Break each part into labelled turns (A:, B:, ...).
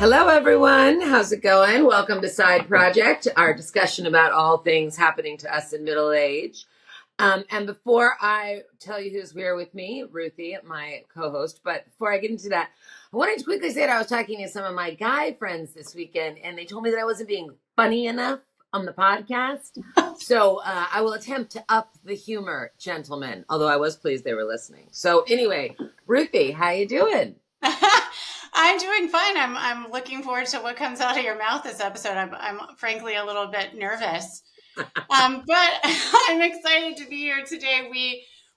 A: Hello, everyone. How's it going? Welcome to Side Project, our discussion about all things happening to us in middle age. And before I tell you who's here with me, Ruthie, my co-host, but before I get into that, I wanted to quickly say that I was talking to some of my guy friends this weekend, and they told me that I wasn't being funny enough on the podcast. So I will attempt to up the humor, gentlemen, although I was pleased they were listening. So anyway, Ruthie, how you doing?
B: I'm doing fine. I'm looking forward to what comes out of your mouth this episode. I'm frankly a little bit nervous, but I'm excited to be here today.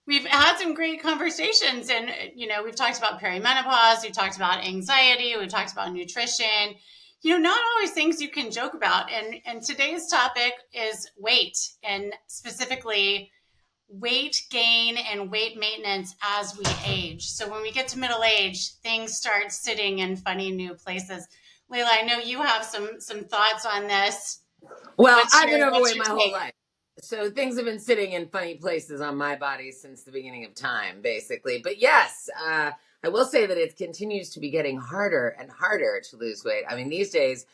B: We've had some great conversations, and we've talked about perimenopause, we've talked about anxiety, we've talked about nutrition. Not always things you can joke about. And today's topic is weight, and specifically weight gain and weight maintenance as we age. So when we get to middle age, things start sitting in funny new places. Layla, I know you have some thoughts on this.
A: Well, I've been overweight my whole life. So things have been sitting in funny places on my body since the beginning of time, basically. But yes, I will say that it continues to be getting harder and harder to lose weight. I mean, these days,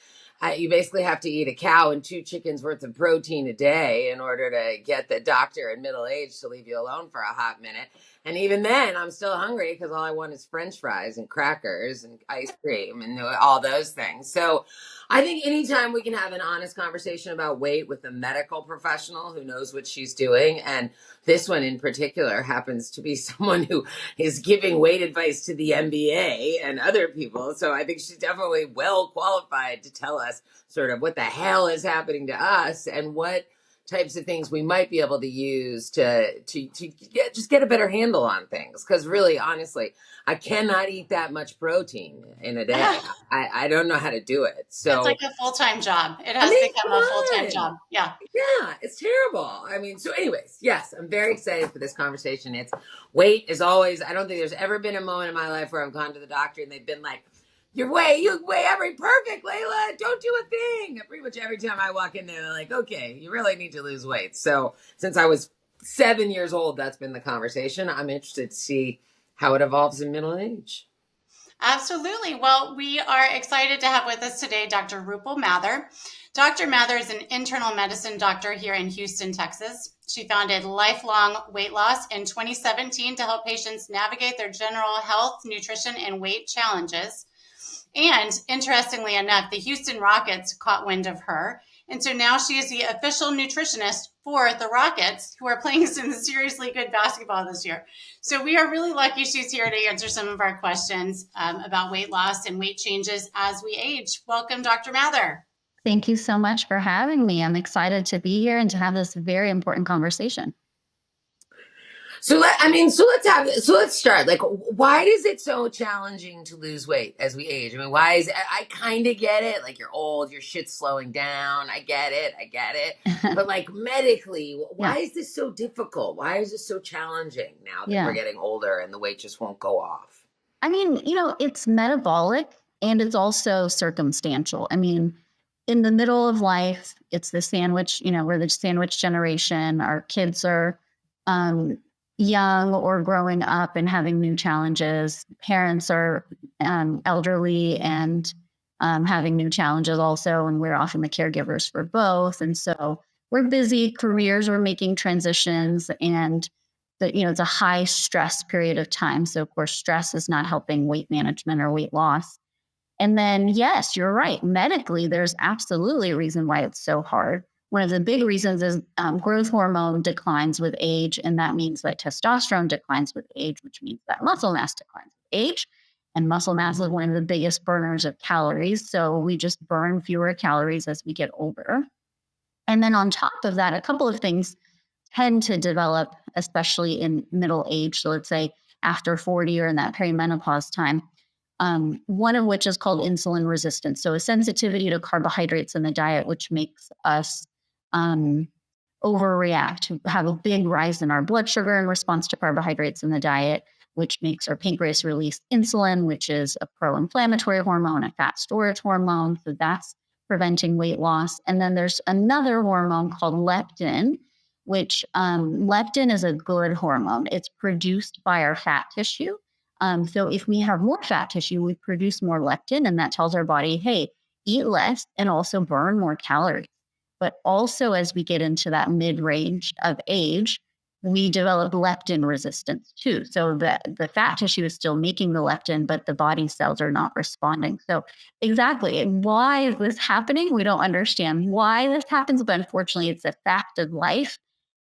A: you basically have to eat a cow and 2 chickens worth of protein a day in order to get the doctor in middle age to leave you alone for a hot minute. And even then, I'm still hungry because all I want is French fries and crackers and ice cream and all those things. So I think anytime we can have an honest conversation about weight with a medical professional who knows what she's doing, and this one in particular happens to be someone who is giving weight advice to the NBA and other people. So I think she's definitely well qualified to tell us sort of what the hell is happening to us and what types of things we might be able to use to get a better handle on things. Because really, honestly, I cannot eat that much protein in a day. I don't know how to do it. So
B: it's like a full-time job. It has become a full-time job. Yeah.
A: Yeah, it's terrible. I mean, so anyways, yes, I'm very excited for this conversation. It's weight is always, I don't think there's ever been a moment in my life where I've gone to the doctor and they've been like, you weigh every perfect, Layla. Don't do a thing. Pretty much every time I walk in there, they're like, okay, you really need to lose weight. So since I was 7 years old, that's been the conversation. I'm interested to see how it evolves in middle age.
B: Absolutely. Well, we are excited to have with us today Dr. Rupal Mathur. Dr. Mathur is an internal medicine doctor here in Houston, Texas. She founded Lifelong Weight Loss in 2017 to help patients navigate their general health, nutrition, and weight challenges. And interestingly enough, the Houston Rockets caught wind of her. And so now she is the official nutritionist for the Rockets, who are playing some seriously good basketball this year. So we are really lucky she's here to answer some of our questions about weight loss and weight changes as we age. Welcome, Dr. Mathur.
C: Thank you so much for having me. I'm excited to be here and to have this very important conversation.
A: So let's start. Like, why is it so challenging to lose weight as we age? I mean, why is it? I kind of get it. Like, you're old, your shit's slowing down. I get it. But like medically, why is this so difficult? Why is this so challenging now that we're getting older and the weight just won't go off?
C: I mean, it's metabolic and it's also circumstantial. I mean, in the middle of life, it's the sandwich, we're the sandwich generation. Our kids are, young or growing up and having new challenges. Parents are elderly and having new challenges also, and we're often the caregivers for both. And so we're busy careers, we're making transitions, and it's a high stress period of time. So of course, stress is not helping weight management or weight loss. And then, yes, you're right. Medically, there's absolutely a reason why it's so hard. One of the big reasons is growth hormone declines with age, and that means that testosterone declines with age, which means that muscle mass declines with age. And muscle mass is one of the biggest burners of calories, so we just burn fewer calories as we get older. And then on top of that, a couple of things tend to develop, especially in middle age. So let's say after 40 or in that perimenopause time. One of which is called insulin resistance. So a sensitivity to carbohydrates in the diet, which makes us overreact, have a big rise in our blood sugar in response to carbohydrates in the diet, which makes our pancreas release insulin, which is a pro-inflammatory hormone, a fat storage hormone. So that's preventing weight loss. And then there's another hormone called leptin, which leptin is a good hormone. It's produced by our fat tissue. So if we have more fat tissue, we produce more leptin, and that tells our body, hey, eat less and also burn more calories. But also, as we get into that mid range of age, we develop leptin resistance too. So the fat tissue is still making the leptin, but the body cells are not responding. So exactly, why is this happening? We don't understand why this happens, but unfortunately, it's a fact of life.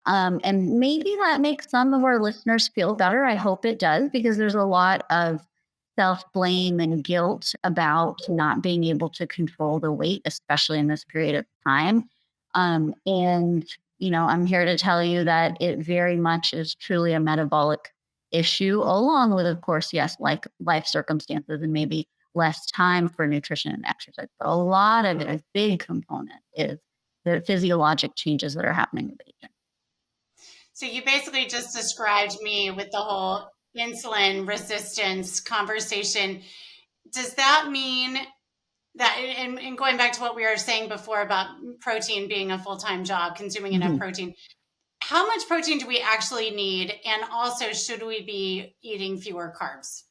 C: And maybe that makes some of our listeners feel better. I hope it does, because there's a lot of self blame and guilt about not being able to control the weight, especially in this period of time. And, I'm here to tell you that it very much is truly a metabolic issue, along with, of course, yes, like life circumstances and maybe less time for nutrition and exercise. But a lot of it, a big component, is the physiologic changes that are happening with aging.
B: So you basically just described me with the whole insulin resistance conversation. Does that mean that, and going back to what we were saying before about protein being a full-time job, consuming enough protein, how much protein do we actually need? And also, should we be eating fewer carbs?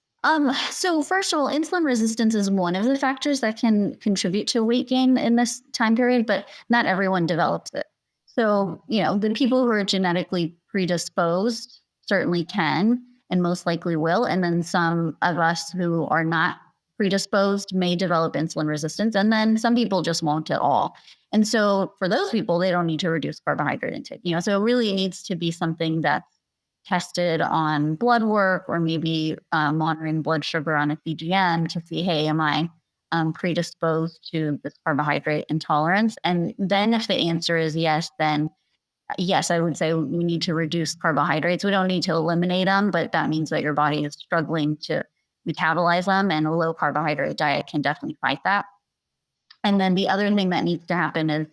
C: So first of all, insulin resistance is one of the factors that can contribute to weight gain in this time period, but not everyone develops it. So, the people who are genetically predisposed certainly can and most likely will. And then some of us who are not predisposed may develop insulin resistance. And then some people just won't at all. And so for those people, they don't need to reduce carbohydrate intake. So it really needs to be something that's tested on blood work, or maybe monitoring blood sugar on a CGM to see, hey, am I predisposed to this carbohydrate intolerance? And then if the answer is yes, then yes, I would say we need to reduce carbohydrates. We don't need to eliminate them, but that means that your body is struggling to metabolize them, and a low carbohydrate diet can definitely fight that. And then the other thing that needs to happen is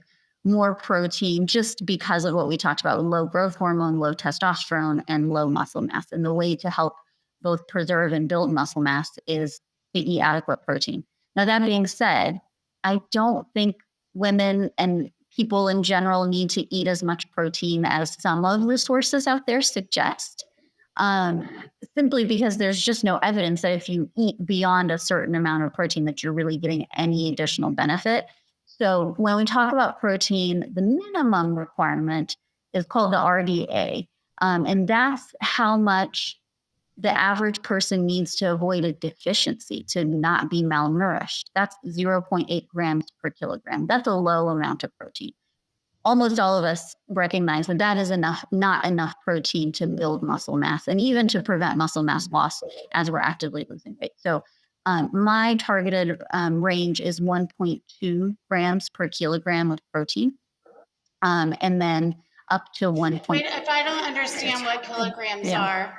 C: more protein, just because of what we talked about: low growth hormone, low testosterone, and low muscle mass. And the way to help both preserve and build muscle mass is to eat adequate protein. Now, that being said, I don't think women and people in general need to eat as much protein as some of the sources out there suggest. Simply because there's just no evidence that if you eat beyond a certain amount of protein that you're really getting any additional benefit. So when we talk about protein, the minimum requirement is called the RDA. And that's how much the average person needs to avoid a deficiency, to not be malnourished. That's 0.8 grams per kilogram. That's a low amount of protein. Almost all of us recognize that that is not enough protein to build muscle mass and even to prevent muscle mass loss as we're actively losing weight. So my targeted range is 1.2 grams per kilogram of protein. And then up to 1.
B: Wait, if I don't understand what kilograms are.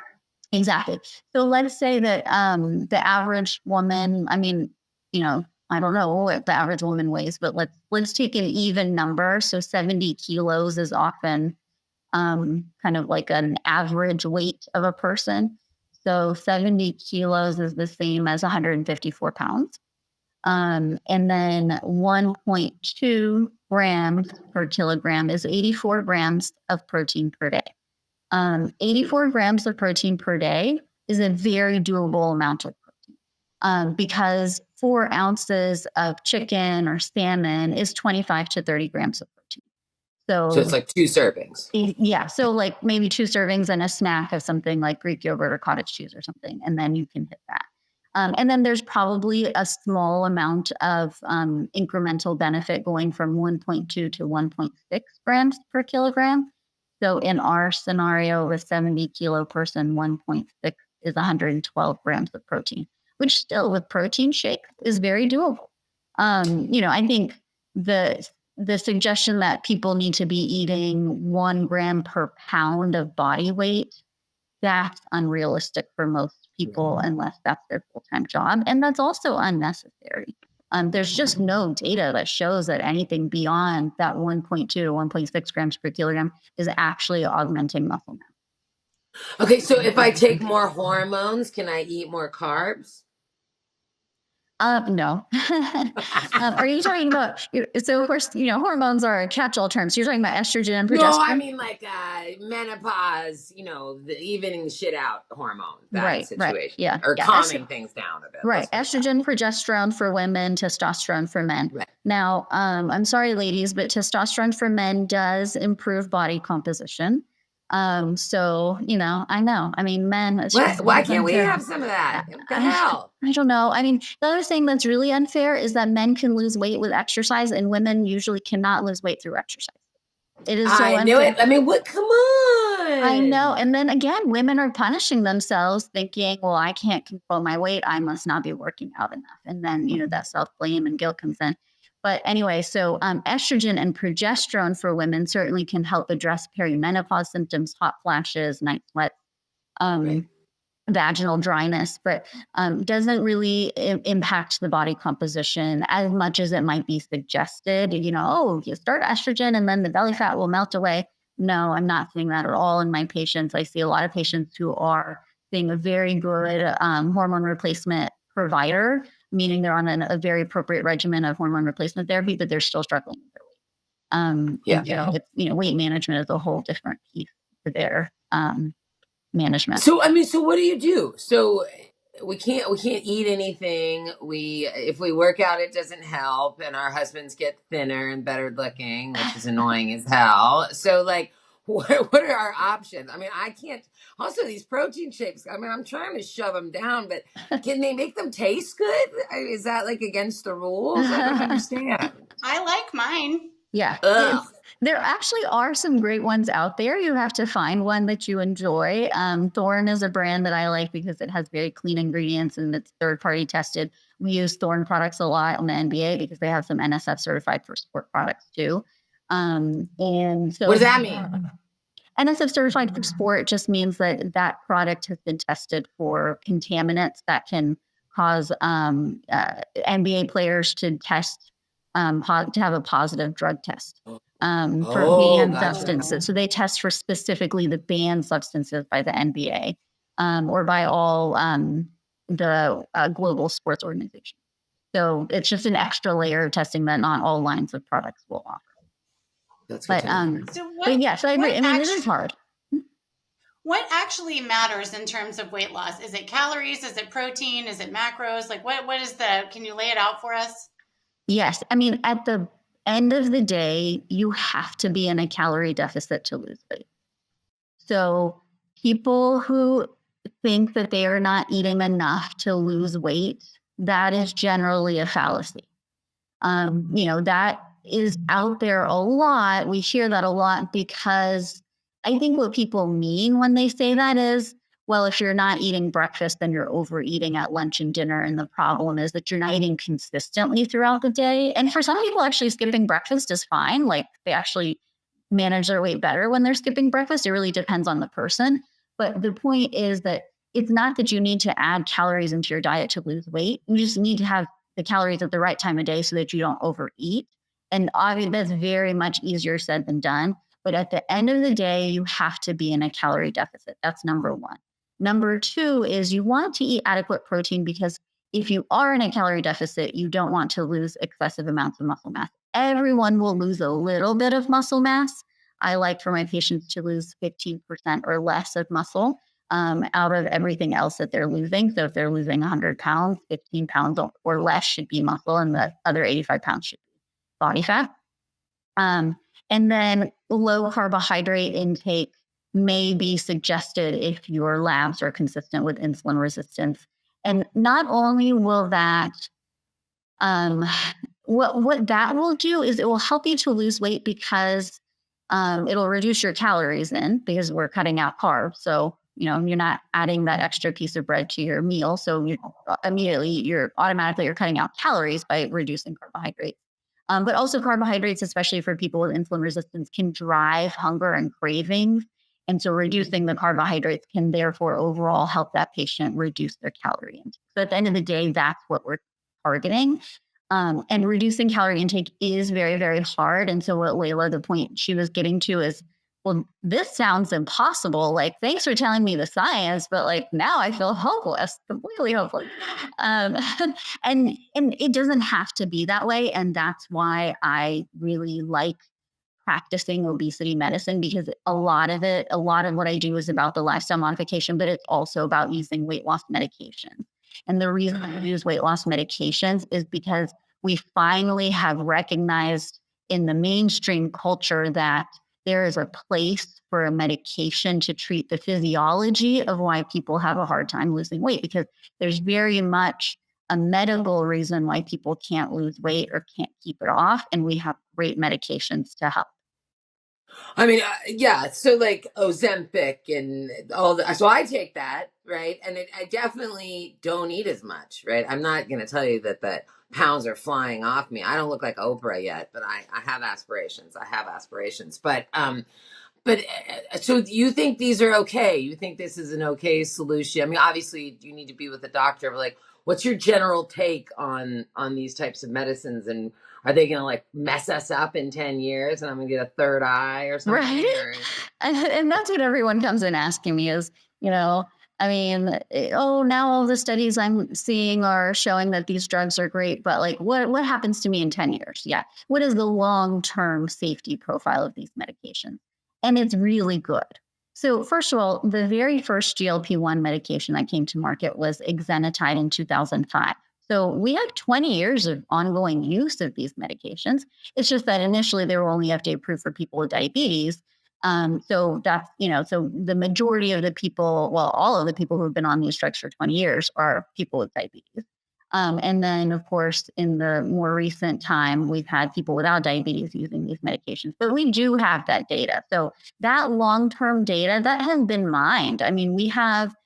C: Exactly. So let's say that the average woman, I don't know what the average woman weighs, but let's take an even number. So 70 kilos is often kind of like an average weight of a person. So 70 kilos is the same as 154 pounds. And then 1.2 grams per kilogram is 84 grams of protein per day. 84 grams of protein per day is a very doable amount of protein, because 4 ounces of chicken or salmon is 25 to 30 grams of protein.
A: So it's like 2 servings.
C: Yeah. So like maybe 2 servings and a snack of something like Greek yogurt or cottage cheese or something, and then you can hit that. And then there's probably a small amount of incremental benefit going from 1.2 to 1.6 grams per kilogram. So in our scenario, with 70 kilo person, 1.6 is 112 grams of protein, which still with protein shake is very doable. I think the suggestion that people need to be eating 1 gram per pound of body weight, that's unrealistic for most people unless that's their full-time job. And that's also unnecessary. There's just no data that shows that anything beyond that 1.2 to 1.6 grams per kilogram is actually augmenting muscle mass.
A: Okay, so if I take more hormones, can I eat more carbs?
C: No. Are you talking about, so of course, hormones are a catch-all term. So you're talking about estrogen and progesterone?
A: No, I mean like menopause, the evening shit out hormone, that situation.
C: Yeah.
A: Or
C: Yeah.
A: calming things down a bit.
C: Right. Estrogen, progesterone for women, testosterone for men.
A: Right.
C: Now, I'm sorry, ladies, but testosterone for men does improve body composition. So, I know. I mean, men.
A: Why can't we have some of that? What the hell?
C: I don't know. I mean, the other thing that's really unfair is that men can lose weight with exercise and women usually cannot lose weight through exercise. It is so
A: I knew it. I mean, what? Come on.
C: I know. And then again, women are punishing themselves thinking, well, I can't control my weight. I must not be working out enough. And then, that self-blame and guilt comes in. But anyway, so estrogen and progesterone for women certainly can help address perimenopause symptoms, hot flashes, night sweats, vaginal dryness, but doesn't really impact the body composition as much as it might be suggested. You start estrogen and then the belly fat will melt away. No, I'm not seeing that at all in my patients. I see a lot of patients who are seeing a very good hormone replacement provider, meaning they're on a very appropriate regimen of hormone replacement therapy, but they're still struggling with their weight. Weight management is a whole different piece for their management.
A: So what do you do? So we can't eat anything. If we work out, it doesn't help, and our husbands get thinner and better looking, which is annoying as hell. So like, what are our options? I mean, I can't. Also, these protein shakes. I mean, I'm trying to shove them down, but can they make them taste good? Is that like against the rules? I don't understand.
B: I like mine.
C: Yeah.
A: Ugh.
C: There actually are some great ones out there. You have to find one that you enjoy. Thorne is a brand that I like because it has very clean ingredients and it's third-party tested. We use Thorne products a lot on the NBA because they have some NSF certified for sport products too. And so
A: what does that mean?
C: NSF certified for sport just means that product has been tested for contaminants that can cause NBA players to test to have a positive drug test for banned substances. So they test for specifically the banned substances by the NBA or by all the global sports organizations. So it's just an extra layer of testing that not all lines of products will offer.
A: That's good.
C: But yes, I agree. I mean, it is hard.
B: What actually matters in terms of weight loss? Is it calories? Is it protein? Is it macros? Like what is can you lay it out for us?
C: Yes. I mean, at the end of the day, you have to be in a calorie deficit to lose weight. So people who think that they are not eating enough to lose weight, that is generally a fallacy. That is out there a lot. We hear that a lot because I think what people mean when they say that is, well, if you're not eating breakfast, then you're overeating at lunch and dinner. And the problem is that you're not eating consistently throughout the day. And for some people, actually skipping breakfast is fine. Like they actually manage their weight better when they're skipping breakfast. It really depends on the person. But the point is that it's not that you need to add calories into your diet to lose weight. You just need to have the calories at the right time of day so that you don't overeat. And obviously, that's very much easier said than done. But at the end of the day, you have to be in a calorie deficit. That's number one. Number two is you want to eat adequate protein because if you are in a calorie deficit, you don't want to lose excessive amounts of muscle mass. Everyone will lose a little bit of muscle mass. I like for my patients to lose 15% or less of muscle out of everything else that they're losing. So if they're losing 100 pounds, 15 pounds or less should be muscle and the other 85 pounds should be body fat. And then low carbohydrate intake may be suggested if your labs are consistent with insulin resistance. And not only will that, what that will do is it will help you to lose weight because it'll reduce your calories in because we're cutting out carbs. So, you're not adding that extra piece of bread to your meal. So you're automatically cutting out calories by reducing carbohydrates. But also carbohydrates, especially for people with insulin resistance, can drive hunger and cravings. And so reducing the carbohydrates can therefore overall help that patient reduce their calorie intake. So at the end of the day, that's what we're targeting. And reducing calorie intake is very, very hard. And so what Layla, the point she was getting to is well, this sounds impossible. Like, thanks for telling me the science, but like now I feel hopeless, completely hopeless. Um, and it doesn't have to be that way. And that's why I really like practicing obesity medicine, because a lot of what I do is about the lifestyle modification, but it's also about using weight loss medications. And the reason I use weight loss medications is because we finally have recognized in the mainstream culture that there is a place for a medication to treat the physiology of why people have a hard time losing weight, because there's very much a medical reason why people can't lose weight or can't keep it off. And we have great medications to help.
A: I mean, yeah. So like Ozempic and all the, so I take that, right? And I definitely don't eat as much, right? I'm not going to tell you that the pounds are flying off me. I don't look like Oprah yet, but I have aspirations. I have aspirations. But so you think these are okay? You think this is an okay solution? I mean, obviously you need to be with a doctor, but like, what's your general take on these types of medicines, and are they going to like mess us up in 10 years and I'm going to get a third eye or something?
C: Right.
A: Or...
C: And that's what everyone comes in asking me is, I mean, oh, now all the studies I'm seeing are showing that these drugs are great, but like what happens to me in 10 years? Yeah. What is the long-term safety profile of these medications? And it's really good. So first of all, the very first GLP-1 medication that came to market was exenatide in 2005. So we have 20 years of ongoing use of these medications. It's just that initially they were only FDA approved for people with diabetes. So that's, so the majority of the people, well, all of the people who have been on these drugs for 20 years are people with diabetes. And then, of course, in the more recent time, we've had people without diabetes using these medications, but we do have that data. So that long-term data, that has been mined. I mean, we have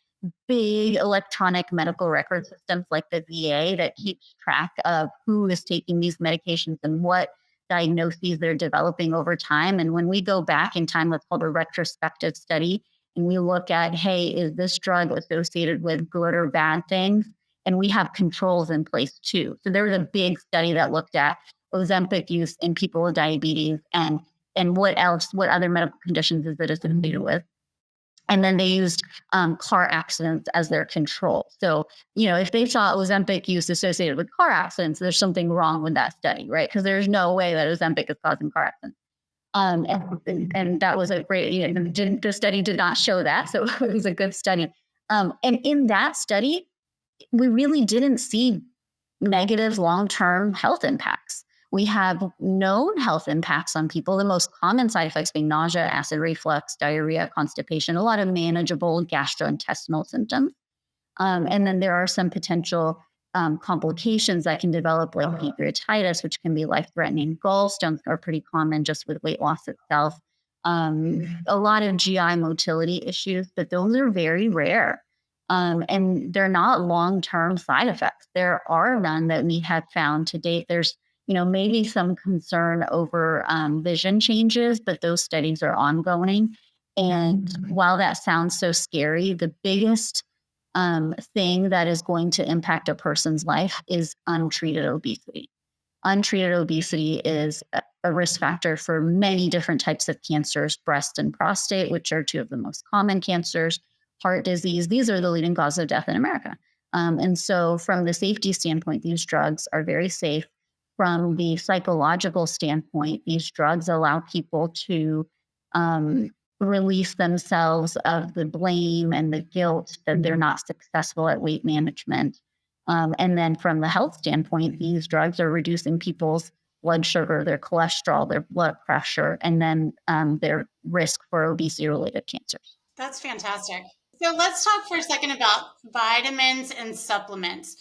C: big electronic medical record systems like the VA that keeps track of who is taking these medications and what diagnoses they're developing over time. And when we go back in time, what's called a retrospective study, and we look at, hey, is this drug associated with good or bad things? And we have controls in place too. So there was a big study that looked at Ozempic use in people with diabetes and what other medical conditions is it associated with. And then they used car accidents as their control. So, if they saw Ozempic use associated with car accidents, there's something wrong with that study, right? Because there's no way that Ozempic is causing car accidents. And that was a great, the study did not show that. So it was a good study. And in that study, we really didn't see negative long-term health impacts. We have known health impacts on people, the most common side effects being nausea, acid reflux, diarrhea, constipation, a lot of manageable gastrointestinal symptoms. And then there are some potential complications that can develop, like pancreatitis, which can be life-threatening. Gallstones are pretty common just with weight loss itself. A lot of GI motility issues, but those are very rare. And they're not long-term side effects. There are none that we have found to date. There's, maybe some concern over vision changes, but those studies are ongoing. And while that sounds so scary, the biggest thing that is going to impact a person's life is untreated obesity. Untreated obesity is a risk factor for many different types of cancers, breast and prostate, which are two of the most common cancers, heart disease. These are the leading causes of death in America. And so from the safety standpoint, these drugs are very safe. From the psychological standpoint, these drugs allow people to release themselves of the blame and the guilt that they're not successful at weight management. And then from the health standpoint, these drugs are reducing people's blood sugar, their cholesterol, their blood pressure, and then their risk for obesity-related cancers.
B: That's fantastic. So let's talk for a second about vitamins and supplements.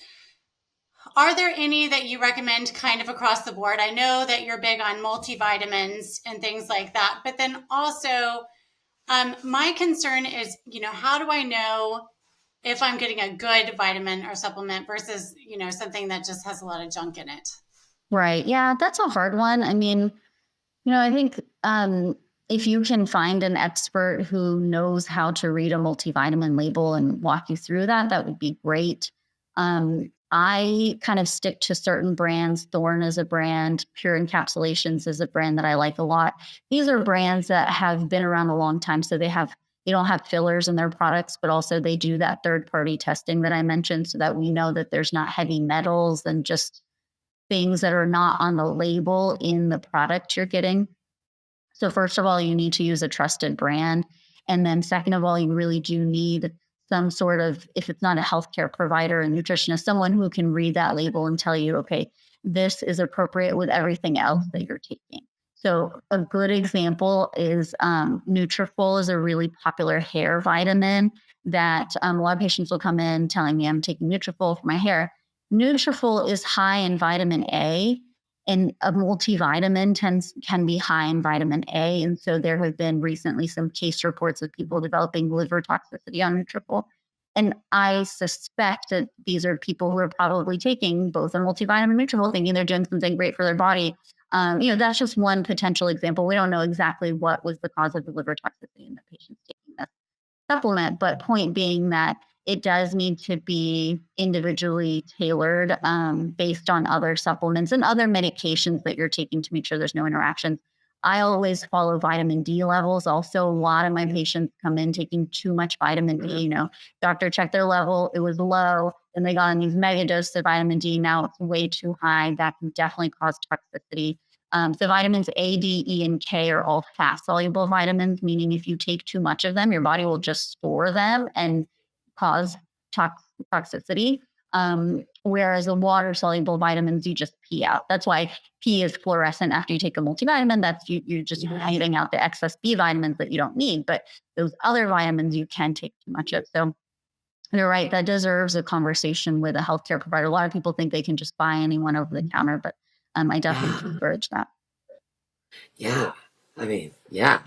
B: Are there any that you recommend kind of across the board? I know that you're big on multivitamins and things like that, but then also my concern is, how do I know if I'm getting a good vitamin or supplement versus, something that just has a lot of junk in it?
C: Right. Yeah, that's a hard one. I mean, I think if you can find an expert who knows how to read a multivitamin label and walk you through that, that would be great. I kind of stick to certain brands. Thorne is a brand. Pure Encapsulations is a brand that I like a lot. These are brands that have been around a long time. So they don't have fillers in their products, but also they do that third-party testing that I mentioned so that we know that there's not heavy metals and just things that are not on the label in the product you're getting. So first of all, you need to use a trusted brand. And then second of all, you really do need some sort of, if it's not a healthcare provider, a nutritionist, someone who can read that label and tell you, okay, this is appropriate with everything else that you're taking. So a good example is Nutrafol is a really popular hair vitamin that a lot of patients will come in telling me I'm taking Nutrafol for my hair. Nutrafol is high in vitamin A, and a multivitamin can be high in vitamin A. And so there have been recently some case reports of people developing liver toxicity on Nutrafol. And I suspect that these are people who are probably taking both a multivitamin and Nutrafol, thinking they're doing something great for their body. That's just one potential example. We don't know exactly what was the cause of the liver toxicity in the patients taking this supplement, but point being that it does need to be individually tailored based on other supplements and other medications that you're taking to make sure there's no interactions. I always follow vitamin D levels. Also, a lot of my patients come in taking too much vitamin D. Doctor checked their level, it was low, and they got on these mega doses of vitamin D. Now it's way too high. That can definitely cause toxicity. So vitamins A, D, E, and K are all fat-soluble vitamins, meaning if you take too much of them, your body will just store them and cause toxicity. Whereas the water-soluble vitamins, you just pee out. That's why pee is fluorescent after you take a multivitamin. That's you're just getting out the excess B vitamins that you don't need. But those other vitamins you can take too much of. So you're right, that deserves a conversation with a healthcare provider. A lot of people think they can just buy anyone over the counter, but I definitely encourage that.
A: Yeah. I mean, yeah.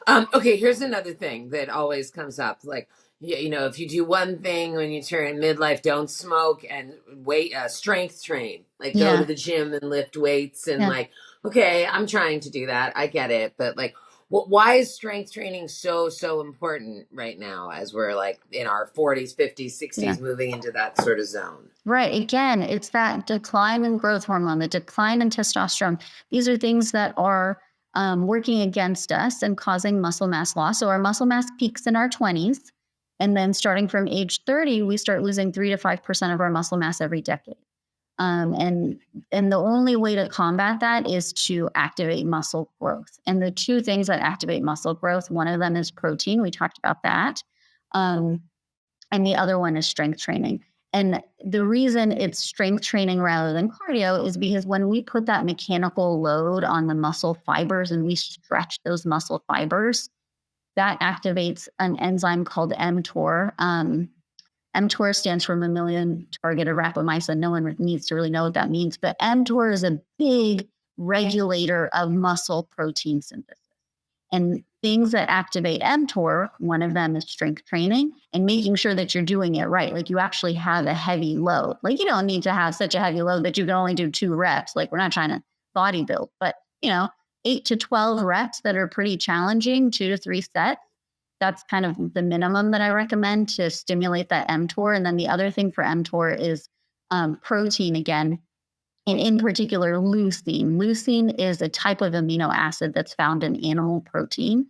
A: Okay, here's another thing that always comes up. Like, if you do one thing when you turn midlife, don't smoke and strength train. Like, go to the gym and lift weights and like, okay, I'm trying to do that. I get it. But like, why is strength training so important right now as we're like in our 40s, 50s, 60s, moving into that sort of zone?
C: Right. Again, it's that decline in growth hormone, the decline in testosterone. These are things that are working against us and causing muscle mass loss. So our muscle mass peaks in our 20s. And then starting from age 30, we start losing 3 to 5% of our muscle mass every decade. And the only way to combat that is to activate muscle growth. And the two things that activate muscle growth, one of them is protein. We talked about that. And the other one is strength training. And the reason it's strength training rather than cardio is because when we put that mechanical load on the muscle fibers and we stretch those muscle fibers, that activates an enzyme called mTOR. mTOR stands for mammalian targeted rapamycin. No one needs to really know what that means, but mTOR is a big regulator of muscle protein synthesis. And things that activate mTOR, one of them is strength training and making sure that you're doing it right. Like you actually have a heavy load. Like you don't need to have such a heavy load that you can only do 2 reps. Like we're not trying to bodybuild, but 8 to 12 reps that are pretty challenging, 2 to 3 sets. That's kind of the minimum that I recommend to stimulate that mTOR. And then the other thing for mTOR is protein again. And in particular, leucine. Leucine is a type of amino acid that's found in animal protein,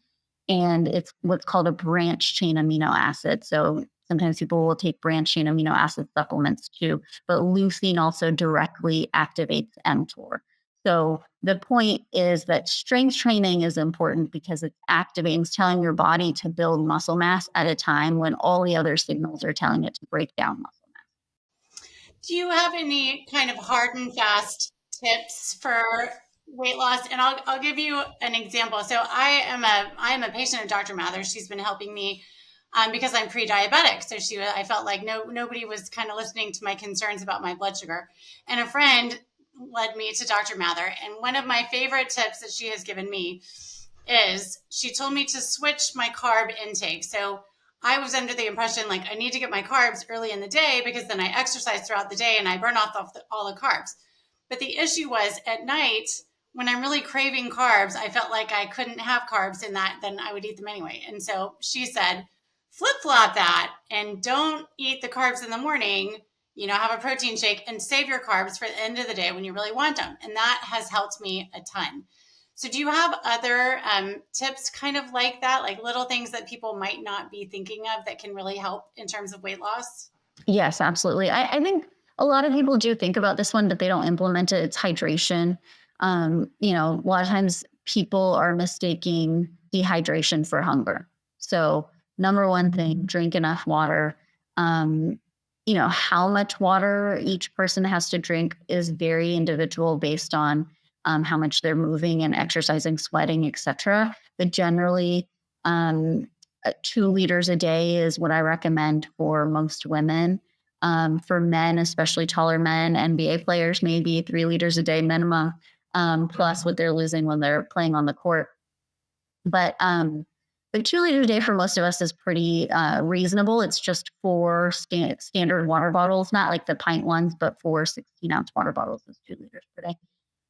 C: and it's what's called a branch chain amino acid. So sometimes people will take branch chain amino acid supplements too, but leucine also directly activates mTOR. So the point is that strength training is important because it's activating, it's telling your body to build muscle mass at a time when all the other signals are telling it to break down muscle.
B: Do you have any kind of hard and fast tips for weight loss? And I'll give you an example. So I am a patient of Dr. Mathur. She's been helping me because I'm pre-diabetic. So I felt like nobody was kind of listening to my concerns about my blood sugar. And a friend led me to Dr. Mathur. And one of my favorite tips that she has given me is she told me to switch my carb intake. So I was under the impression like I need to get my carbs early in the day because then I exercise throughout the day and I burn off all the carbs. But the issue was at night when I'm really craving carbs, I felt like I couldn't have carbs in that, then I would eat them anyway. And so she said, flip-flop that and don't eat the carbs in the morning have a protein shake and save your carbs for the end of the day when you really want them. And that has helped me a ton. So do you have other tips kind of like that, like little things that people might not be thinking of that can really help in terms of weight loss?
C: Yes, absolutely. I think a lot of people do think about this one, but they don't implement it. It's hydration. A lot of times people are mistaking dehydration for hunger. So number one thing, drink enough water. How much water each person has to drink is very individual based on how much they're moving and exercising, sweating, etc. But generally, 2 liters a day is what I recommend for most women. For men, especially taller men, NBA players, maybe 3 liters a day minimum, plus what they're losing when they're playing on the court. But 2 liters a day for most of us is pretty reasonable. It's just 4 standard water bottles, not like the pint ones, but 4 16-ounce water bottles is 2 liters per day.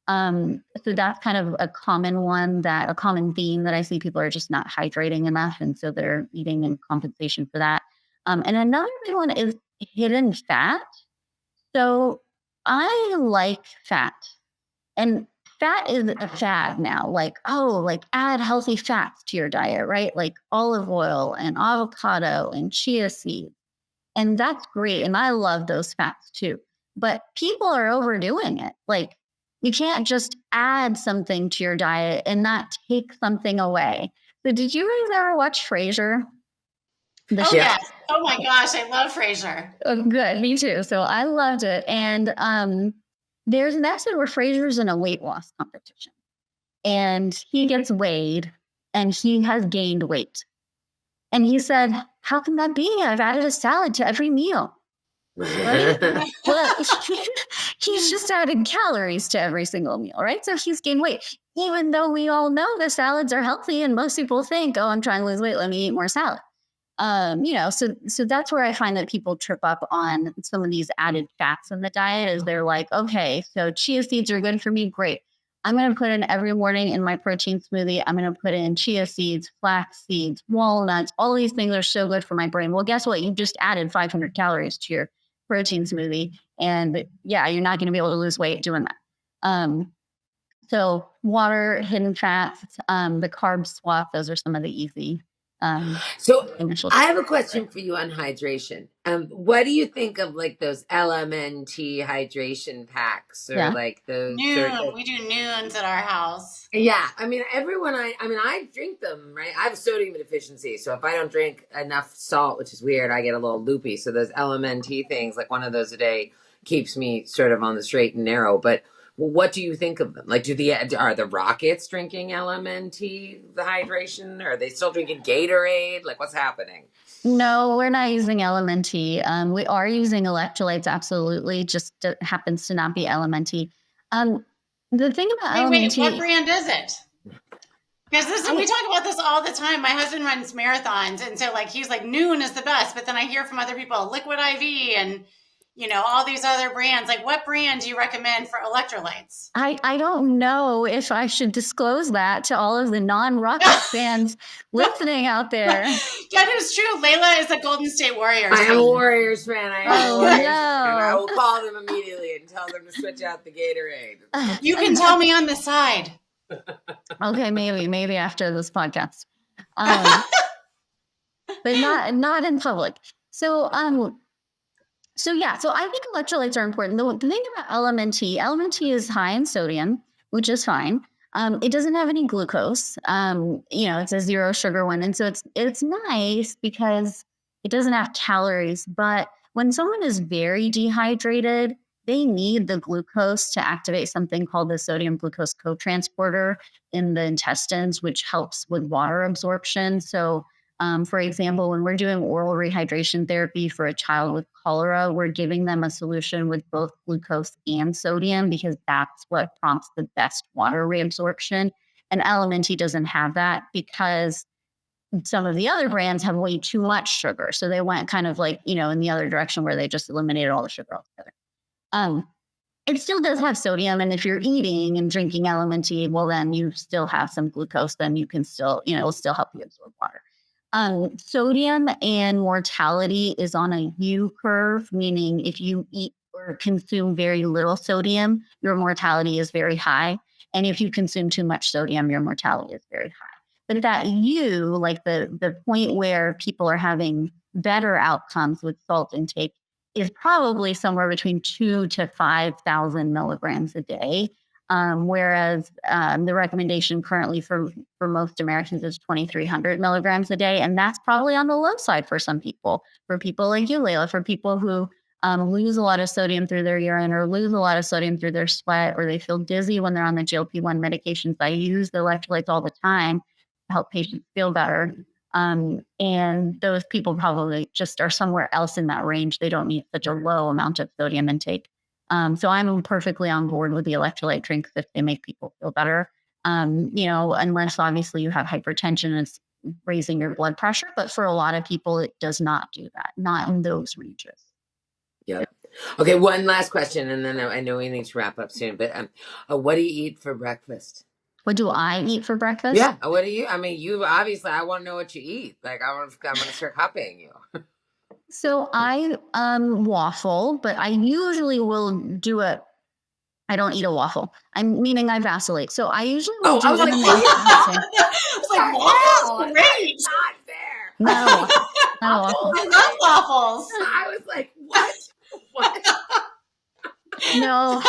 C: So that's kind of a common theme that I see people are just not hydrating enough. And so they're eating in compensation for that. And another big one is hidden fat. So I like fat, and fat is a fad now. Like add healthy fats to your diet, right? Like olive oil and avocado and chia seeds. And that's great. And I love those fats too. But people are overdoing it. Like you can't just add something to your diet and not take something away. So did you guys ever watch Frasier?
B: Yes. Oh my gosh, I love Frasier.
C: Oh, good, me too. So I loved it. And there's an episode where Frasier's in a weight loss competition. And he gets weighed and he has gained weight. And he said, "How can that be? I've added a salad to every meal." Right? Well, he's just added calories to every single meal, right? So he's gained weight, even though we all know the salads are healthy, and most people think, "Oh, I'm trying to lose weight. Let me eat more salad." So that's where I find that people trip up on some of these added fats in the diet. Is they're like, okay, so chia seeds are good for me. Great. I'm going to put in every morning in my protein smoothie. I'm going to put in chia seeds, flax seeds, walnuts. All these things are so good for my brain. Well, guess what? You just added 500 calories to your protein smoothie. And yeah, you're not going to be able to lose weight doing that. So water, hidden fats, the carb swap, those are some of the easy.
A: So I have a question for you on hydration. What do you think of like those LMNT hydration packs or like those?
B: We do noons at our house.
A: Yeah, I mean, I drink them, right? I have a sodium deficiency, so if I don't drink enough salt, which is weird, I get a little loopy. So those LMNT things, like one of those a day, keeps me sort of on the straight and narrow. But what do you think of them? Like, are the Rockets drinking LMNT, the hydration? Or are they still drinking Gatorade? Like, what's happening?
C: No, we're not using LMNT. We are using electrolytes, absolutely. Just happens to not be LMNT. The thing about LMNT.
B: Wait, what brand is it? Because we talk about this all the time. My husband runs marathons, and so he's like, Noon is the best. But then I hear from other people, Liquid IV and all these other brands. Like, what brand do you recommend for electrolytes?
C: I don't know if I should disclose that to all of the non-Rocket fans listening out there.
B: That is true. Layla is a Golden State Warriors fan.
A: I am a Warriors fan. I will call them immediately and tell them to switch out the Gatorade.
B: You can tell me on the side.
C: Okay, maybe after this podcast, but not in public. So I think electrolytes are important. The thing about LMNT is high in sodium, which is fine. It doesn't have any glucose. It's a 0 sugar one, and so it's nice because it doesn't have calories. But when someone is very dehydrated, they need the glucose to activate something called the sodium glucose cotransporter in the intestines, which helps with water absorption. So, for example, when we're doing oral rehydration therapy for a child with cholera, we're giving them a solution with both glucose and sodium because that's what prompts the best water reabsorption. And LMNT doesn't have that because some of the other brands have way too much sugar. So they went kind of in the other direction where they just eliminated all the sugar altogether. It still does have sodium, and if you're eating and drinking LMNT, well, then you still have some glucose. Then you can still, it'll still help you absorb water. Sodium and mortality is on a U curve, meaning if you eat or consume very little sodium, your mortality is very high. And if you consume too much sodium, your mortality is very high. But that U, like the point where people are having better outcomes with salt intake, is probably somewhere between 2 to 5,000 milligrams a day. Whereas the recommendation currently for most Americans is 2,300 milligrams a day. And that's probably on the low side for some people, for people like you, Layla, for people who lose a lot of sodium through their urine or lose a lot of sodium through their sweat, or they feel dizzy when they're on the GLP-1 medications. I use the electrolytes all the time to help patients feel better. And those people probably just are somewhere else in that range. They don't need such a low amount of sodium intake. So I'm perfectly on board with the electrolyte drinks if they make people feel better. Unless obviously you have hypertension and it's raising your blood pressure. But for a lot of people, it does not do that, not in those ranges.
A: Yeah. Okay, one last question, and then I know we need to wrap up soon. But what do you eat for breakfast?
C: What do I eat for breakfast?
A: Yeah, what do you? I mean, you obviously. I want to know what you eat. Like, I'm going to start copying you.
C: So I waffle, but I usually will do a. I don't eat a waffle. I'm meaning I vacillate. So I usually will do
A: I was like,
B: I was like, waffles, great.
A: Not fair.
C: Not a waffle. Not a waffle.
B: I love waffles.
A: I was like, what? What?
C: No.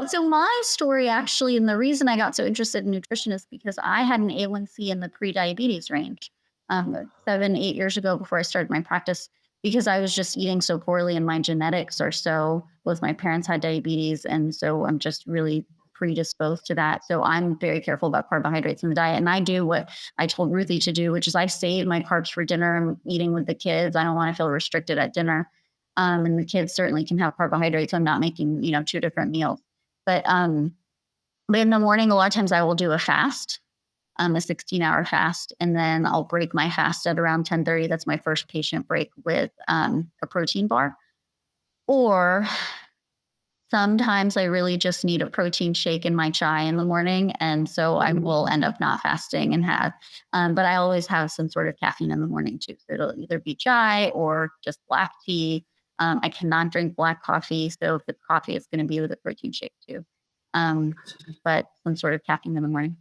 C: So my story actually, and the reason I got so interested in nutrition is because I had an A1C in the pre-diabetes range 7-8 years ago before I started my practice, because I was just eating so poorly and my genetics are so, both my parents had diabetes. And so I'm just really predisposed to that. So I'm very careful about carbohydrates in the diet. And I do what I told Ruthie to do, which is I save my carbs for dinner. I'm eating with the kids. I don't want to feel restricted at dinner. And the kids certainly can have carbohydrates. I'm not making, 2 different meals. But in the morning, a lot of times I will do a fast, a 16-hour fast, and then I'll break my fast at around 10:30. That's my first patient break with a protein bar. Or sometimes I really just need a protein shake in my chai in the morning. And so I will end up not fasting and have, but I always have some sort of caffeine in the morning too. So it'll either be chai or just black tea. I cannot drink black coffee. So if it's coffee, it's going to be with a protein shake too. But some sort of caffeine in the morning.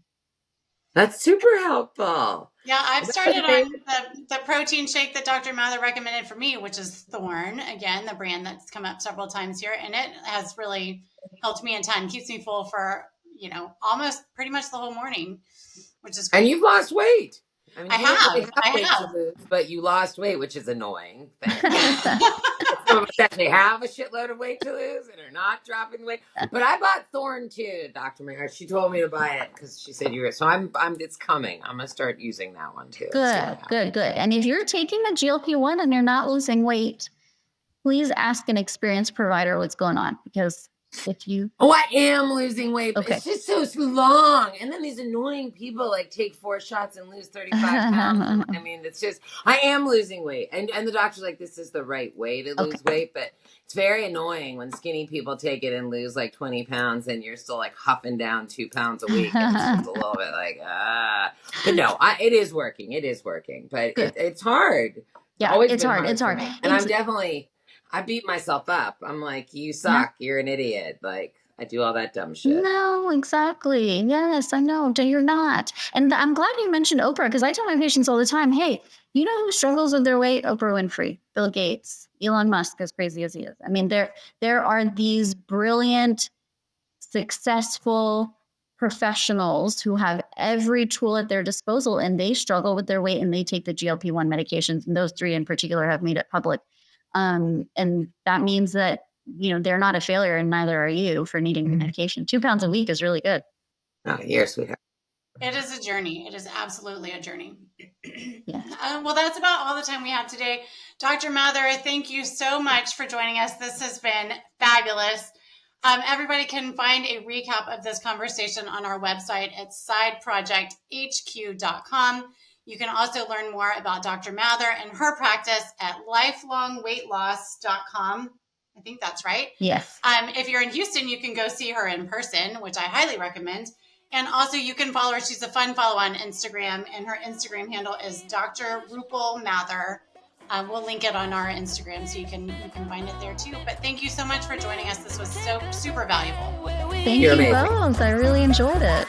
A: That's super helpful.
B: Yeah, I've started on the protein shake that Dr. Mathur recommended for me, which is Thorn, again, the brand that's come up several times here. And it has really helped me a ton. Keeps me full for, almost pretty much the whole morning, which is great.
A: And you've lost weight. I mean,
B: I have.
A: To lose, but you lost weight, which is annoying. Some of us actually have a shitload of weight to lose and are not dropping weight. But I bought Thorn too, Dr. Mayer. She told me to buy it because she said you were. So I'm. It's coming. I'm gonna start using that one too.
C: Good. And if you're taking the GLP-1 and you're not losing weight, please ask an experienced provider what's going on, because if you...
A: Oh, I am losing weight, but it's just so long. And then these annoying people take 4 shots and lose 35 pounds. I mean, it's just, I am losing weight. And the doctor's like, this is the right way to lose weight. But it's very annoying when skinny people take it and lose 20 pounds and you're still huffing down 2 pounds a week. And it's just a little bit But no, it is working. It is working. But it's hard.
C: Yeah, it's hard. It's hard.
A: And I'm definitely... I beat myself up. I'm like, you suck. Yeah. You're an idiot. I do all that dumb shit.
C: No, exactly. Yes, I know. You're not. And I'm glad you mentioned Oprah, because I tell my patients all the time, hey, you know who struggles with their weight? Oprah Winfrey, Bill Gates, Elon Musk, as crazy as he is. I mean, there are these brilliant, successful professionals who have every tool at their disposal, and they struggle with their weight, and they take the GLP-1 medications. And those 3 in particular have made it public. And that means that, they're not a failure, and neither are you for needing medication. 2 pounds a week is really good.
A: Oh, you're a sweetheart.
B: It is a journey. It is absolutely a journey.
C: Yeah.
B: Well, that's about all the time we have today. Dr. Mathur, thank you so much for joining us. This has been fabulous. Everybody can find a recap of this conversation on our website at sideprojecthq.com. You can also learn more about Dr. Mathur and her practice at lifelongweightloss.com. I think that's right.
C: Yes.
B: If you're in Houston, you can go see her in person, which I highly recommend. And also you can follow her. She's a fun follow on Instagram, and her Instagram handle is Dr. Rupal Mathur. We'll link it on our Instagram so you can find it there too. But thank you so much for joining us. This was so super valuable.
C: Thank
A: You're
C: you
A: amazing.
C: both. I really enjoyed it.